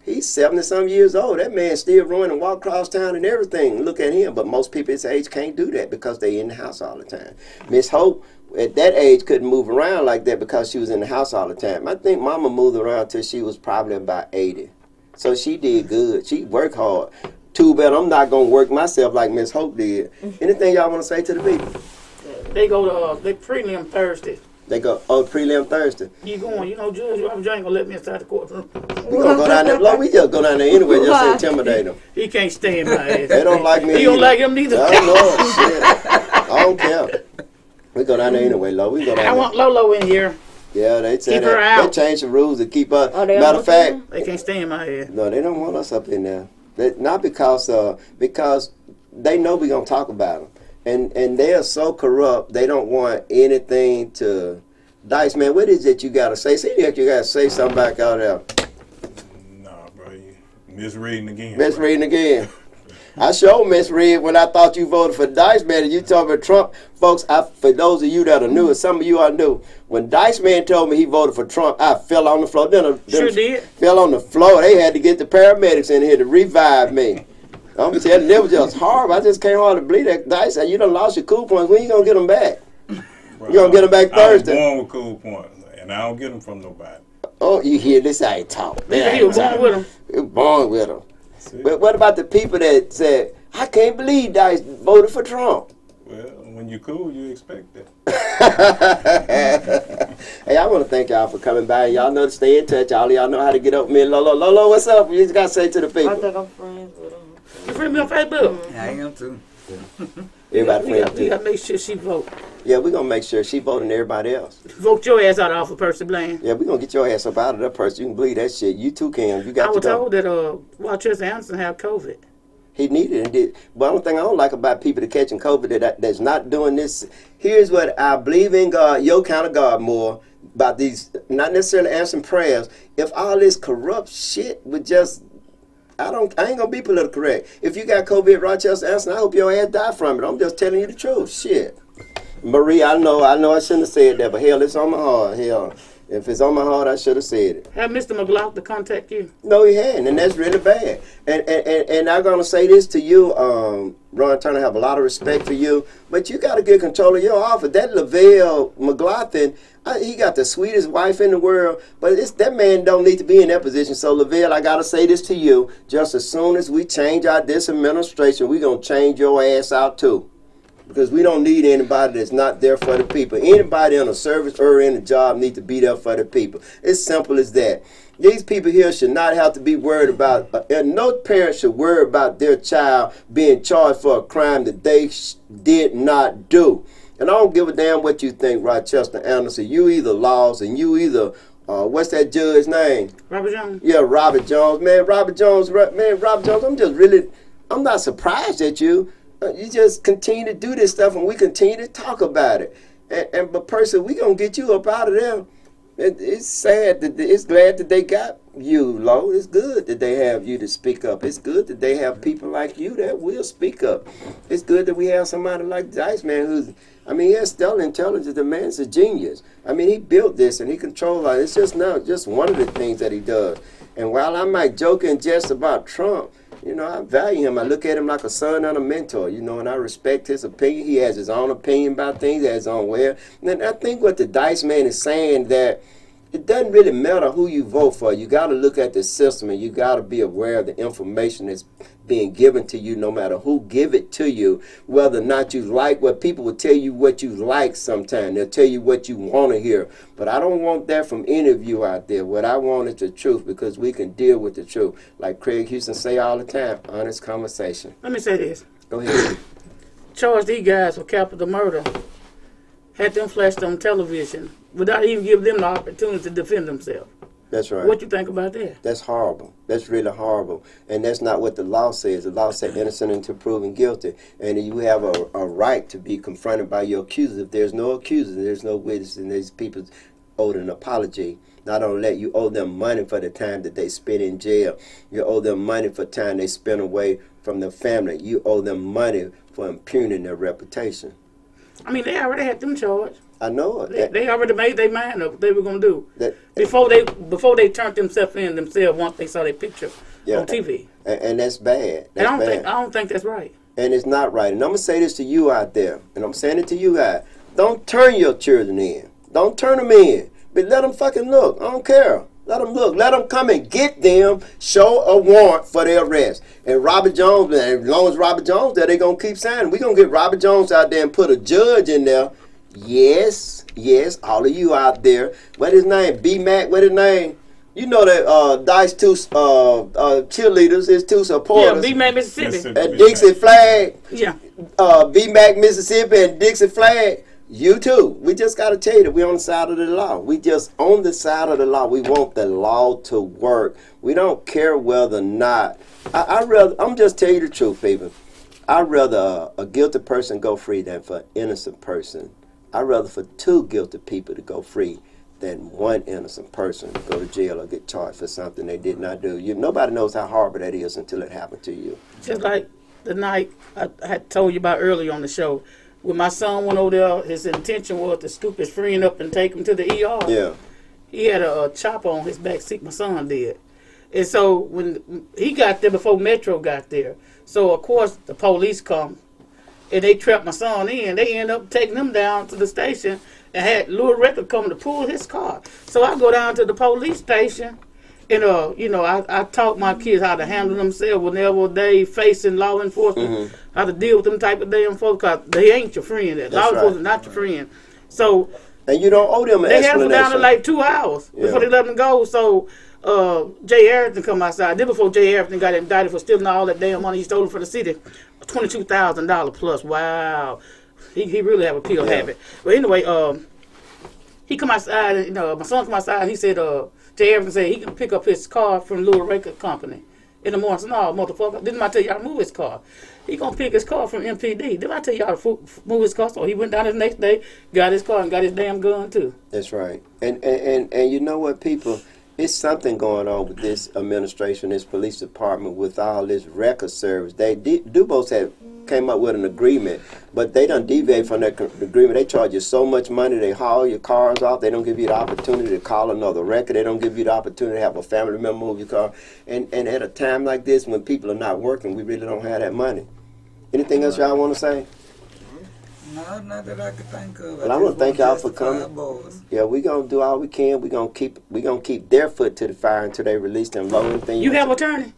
He's 70-some years old. That man still run and walk across town and everything. Look at him. But most people his age can't do that because they in the house all the time. Miss Hope, at that age, couldn't move around like that because she was in the house all the time. I think Mama moved around till she was probably about 80. So she did good. She worked hard. Too bad I'm not going to work myself like Miss Hope did. Anything y'all want to say to the people? They go to they prelim Thursday. They go, prelim Thursday. You going? You know, Judge Robert Jones ain't gonna let me inside the courtroom. We gonna go down there. Lord, we just go down there anyway, just to intimidate them. He can't stand my ass. They don't like me. He don't either. like him neither. I don't know. Shit. I don't care. We go down there anyway, Lord. We go down I there. want Lolo in here. Yeah, they said Keep her that. They out. changed the rules to keep us. Oh, they Matter of almost fact, They can't stand my ass. no, they don't want us up in there. Not because they know we gonna talk about them, and they are so corrupt. They don't want anything to. Dice, man, what is it you gotta say? See that you gotta say something back out there. Nah, bro, you misreading again. Misreading again. I sure misread when I thought you voted for Dice Man and you told me Trump. Folks, for those of you that are new, and some of you are new, when Dice Man told me he voted for Trump, I fell on the floor. Sure did. Fell on the floor. They had to get the paramedics in here to revive me. I'm telling you, it was just horrible. I just can't hardly believe that. Dice said, you done lost your cool points. When you gonna get them back? Bro, You gonna get them back Thursday? I was born with cool points, and I don't get them from nobody. Oh, you hear this? I ain't talk. He was born with him. He was born with them. See? But what about the people that said, I can't believe Dice voted for Trump? Well, when you cool, you expect that. Hey, I want to thank y'all for coming by. Y'all know to stay in touch. All of y'all know how to get up with me and Lolo. Lolo, what's up? You just got to say to the I people. think I'm friends with him. You friend me on Facebook? I am too. Everybody We friends. got to make sure she vote. Yeah, we're going to make sure she voting everybody else. Vote your ass out off of Percy Blaine. Yeah, we're going to get your ass up out of that person. You can believe that shit. You too, Cam. You I got to was go. told that Rochester Anderson had COVID. He needed it. But the only thing I don't like about people that catching COVID that's not doing this. Here's what I believe in God, your kind of God more about these, not necessarily answering prayers. If all this corrupt shit would just, I ain't gonna be political correct. If you got COVID, Rochester Anderson, I hope your ass die from it. I'm just telling you the truth. Shit. Marie, I know I shouldn't have said that, but hell, it's on my heart. Hell, if it's on my heart, I should have said it. Have Mr. McLaughlin contact you? No, he hadn't, and that's really bad. And I'm gonna say this to you, Ron Turner. I have a lot of respect for you, but you got to get control of your office. That Lavelle McLaughlin, he got the sweetest wife in the world, but that man don't need to be in that position. So Lavelle, I gotta say this to you: just as soon as we change our disadministration, we gonna change your ass out too. Because we don't need anybody that's not there for the people. Anybody in a service or in a job need to be there for the people. It's simple as that. These people here should not have to be worried about, and no parent should worry about their child being charged for a crime that they did not do. And I don't give a damn what you think, Rochester Anderson. You either lost and you either, what's that judge's name? Robert Jones? Yeah, Robert Jones. Man, Robert Jones, I'm not surprised at you. You just continue to do this stuff, and we continue to talk about it. But Percy, we gonna get you up out of there. It's sad that it's glad that they got you, Lo. It's good that they have you to speak up. It's good that they have people like you that will speak up. It's good that we have somebody like Dice Man he has stellar intelligence. The man's a genius. He built this and he controls it. It's just one of the things that he does. And while I might joke and jest about Trump, I value him. I look at him like a son and a mentor, and I respect his opinion. He has his own opinion about things, he has his own way. And I think what the Dice Man is saying, that it doesn't really matter who you vote for. You got to look at the system, and you got to be aware of the information that's being given to you, no matter who give it to you, whether or not you like what people will tell you what you like sometimes. They'll tell you what you want to hear. But I don't want that from any of you out there. What I want is the truth, because we can deal with the truth. Like Craig Houston say all the time, honest conversation. Let me say this. Go ahead. Charged these guys for capital murder. Had them flashed on television without even giving them the opportunity to defend themselves. That's right. What you think about that? That's horrible. That's really horrible. And that's not what the law says. The law says innocent until proven guilty. And you have a right to be confronted by your accusers. If there's no accuser, there's no witness, and these people owed an apology. Not only that, you owe them money for the time that they spent in jail. You owe them money for time they spent away from their family. You owe them money for impugning their reputation. I mean, they already had them charged. I know it. They already made their mind up what they were gonna do That- before they turned themselves in themselves once they saw their picture on TV. And that's bad. And That's bad. I don't think that's right. And it's not right. And I'm gonna say this to you out there, and I'm saying it to you guys. Don't turn your children in. Don't turn them in. But let them fucking look. I don't care. Let them look. Let them come and get them. Show a warrant for their arrest. And Robert Jones, and as long as Robert Jones there, they gonna keep signing. We gonna get Robert Jones out there and put a judge in there. Yes, all of you out there. What his name? B Mac. What his name? You know that Dice two cheerleaders, his two Yeah, supporters. B Mac, Mississippi. Mississippi. And Dixie Flag. Yeah. B Mac, Mississippi, and Dixie Flag. You too. We just got to tell you that we're on the side of the law. We just on the side of the law. We want the law to work. We don't care whether or not. I'm just telling you the truth, people. I'd rather a guilty person go free than for an innocent person. I'd rather for two guilty people to go free than one innocent person to go to jail or get charged for something they did not do. Nobody knows how horrible that is until it happened to you. Just like the night I had told you about earlier on the show, when my son went over there, his intention was to scoop his friend up and take him to the ER. Yeah. He had a chopper on his back seat, my son did. And so when he got there before Metro got there, so of course the police come and they trapped my son in. They end up taking him down to the station and had Louis Record come to pull his car. So I go down to the police station and I taught my kids how to handle themselves whenever they facing law enforcement, how to deal with them type of damn folks, because they ain't your friend. Law enforcement not your friend. So And you don't owe them an they had them explanation. down to like 2 hours before they let them go. So Jay Harrison come outside. Then before Jay Harrison got indicted for stealing all that damn money he stole from the city, $22,000 plus. Wow, he really have a pill habit. But anyway, he come outside. And, my son come outside. And he said, Jay Harrison said he can pick up his car from Louis Record Company in the morning. I said, no, motherfucker, didn't I tell y'all to move his car? He gonna pick his car from MPD. Didn't I tell y'all to move his car? So he went down the next day, got his car, and got his damn gun too. That's right. And you know what, people? It's something going on with this administration, this police department, with all this record service. Dubose have came up with an agreement, but they done deviate from that agreement. They charge you so much money, they haul your cars off. They don't give you the opportunity to call another record. They don't give you the opportunity to have a family member move your car. And at a time like this, when people are not working, we really don't have that money. Anything else y'all want to say? No, not that I could think of. Well, I want to thank y'all for coming. Yeah, we gonna do all we can. We gonna keep their foot to the fire until they release them low. Anything You have attorney?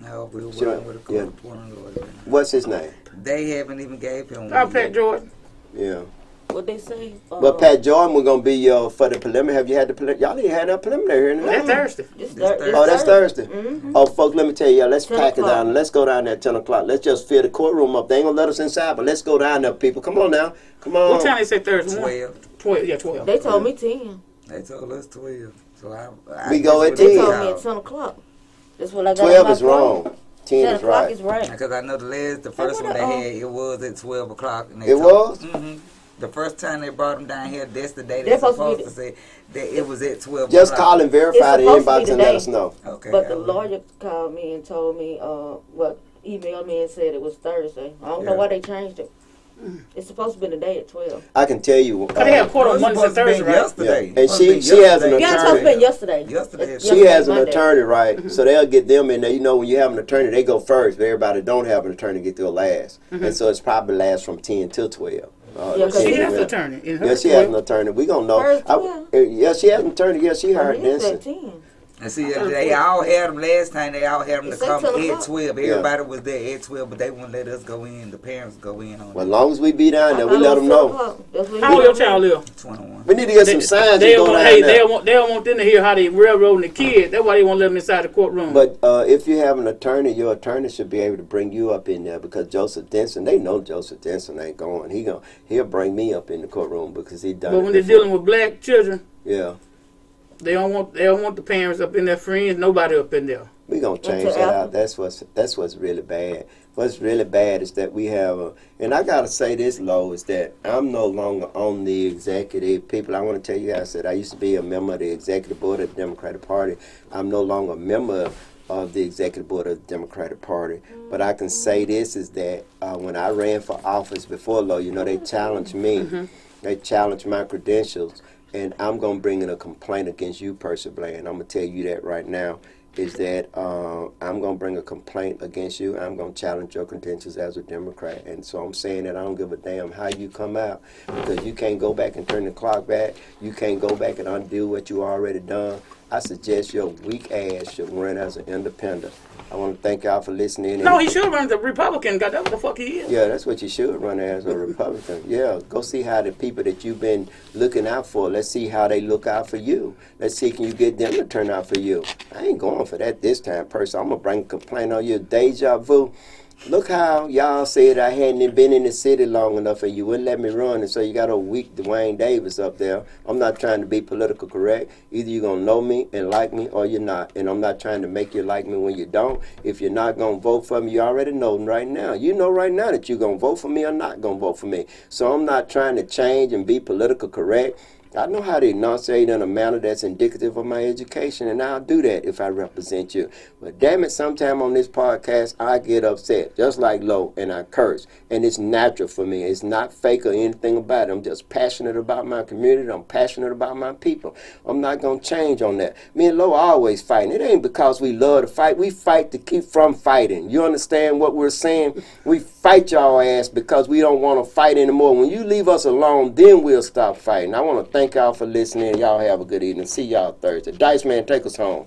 No, we were Sure. working with a court Yeah. appointed lawyer. What's his name? They haven't even gave him Our one. Pat yet. Jordan. Yeah. What they say? But Pat Jordan, we're gonna be for the preliminary. Have you had the preliminary? Y'all didn't have that preliminary here. That's Thursday. Oh, that's Thursday. Oh, folks, let me tell you, let's 10 pack it o'clock. down. Let's go down there at 10 o'clock. Let's just fill the courtroom up. They ain't gonna let us inside, but let's go down there, people. Come on now. Come on. What time they say Thursday? 12. 12. Yeah, 12. They told me 10. They told us 12. So I We go guess at what 10. They Yeah. told me at 10 o'clock. That's what I got. 12 on my is phone. wrong. 10 10 is o'clock right. is right. Because I know the first one they had, it was at 12 o'clock. And they It was? Mm-hmm. The first time they brought them down here, that's the day They're they're supposed to supposed to say that it was at 12 Just o'clock. call and verify the It's supposed to inbox be and let today. us know. Okay. But the I will. lawyer called me and told me, emailed me and said it was Thursday. I don't know Yeah. why they changed it. It's supposed to be today at 12. I can tell you. They have court It on was Monday and supposed to be Thursday, right? yesterday. Yeah. And Supposed to be she has an yesterday. Yeah, it's supposed to be yesterday. Yesterday. It's She yesterday, has an Monday. attorney, right? So they'll get them in there. You know, when you have an attorney, they go first. But everybody that don't have an attorney get to last. And so it's probably last from 10 till 12. Yeah, 'cause She Yeah. has an attorney. In her Yeah, she has an attorney. We gonna know. Hers, Yeah, she has an attorney. Yeah, she heard He this. said 10. And see, they all had them last time. They all had them to It said come 10 at o'clock. 12. Everybody was there at 12, but they wouldn't let us go in. The parents go in on Well, as long as we be down there, we I let thought them it was 10 know. o'clock. That's what he How old your told me. child live? 21. We need to get some signs They to go don't, down hey, there. they don't want them to hear how they railroading the kid. That's why they won't let them inside the courtroom. But if you have an attorney, your attorney should be able to bring you up in there because Joseph Denson, they know Joseph Denson ain't going. He'll bring me up in the courtroom because he done. But it when they're before. dealing with black children, Yeah, they don't want the parents up in their friends, nobody up in there. we gonna change Until that after. out. That's what's really bad. what's really bad is that we have and I gotta say this, Lo, is that I'm no longer on the executive people. I want to tell you guys that I used to be a member of the executive board of the Democratic Party. I'm no longer a member of the executive board of the Democratic Party. But I can say this is that when I ran for office before, Lo, you know, they challenged me. They challenged my credentials. And I'm going to bring in a complaint against you, Percy Bland. I'm going to tell you that right now, is that I'm going to bring a complaint against you. I'm going to challenge your credentials as a Democrat. And so I'm saying that I don't give a damn how you come out, because you can't go back and turn the clock back. You can't go back and undo what you already done. I suggest your weak ass should run as an independent. I want to thank y'all for listening. No, he should run as a Republican, because that's what the fuck he is. Yeah, that's what you should run as a Republican. Yeah, go see how the people that you've been looking out for, let's see how they look out for you. Let's see, can you get them to turn out for you? I ain't going for that this time, person. I'm going to bring a complaint on you. Deja vu. Look how y'all said I hadn't been in the city long enough and you wouldn't let me run, and so you got a weak Dwayne Davis up there. I'm not trying to be political correct. Either you're going to know me and like me or you're not, and I'm not trying to make you like me when you don't. If you're not going to vote for me, you already know right now. You know right now that you're going to vote for me or not going to vote for me. So I'm not trying to change and be political correct. I know how to enunciate in a manner that's indicative of my education, and I'll do that if I represent you. But damn it, sometime on this podcast, I get upset, just like Lo, and I curse. And it's natural for me. It's not fake or anything about it. I'm just passionate about my community. I'm passionate about my people. I'm not going to change on that. Me and Lo are always fighting. It ain't because we love to fight. We fight to keep from fighting. You understand what we're saying? We fight y'all ass because we don't want to fight anymore. When you leave us alone, then we'll stop fighting. I want to thank y'all for listening. Y'all have a good evening. See y'all Thursday. Dice Man, take us home.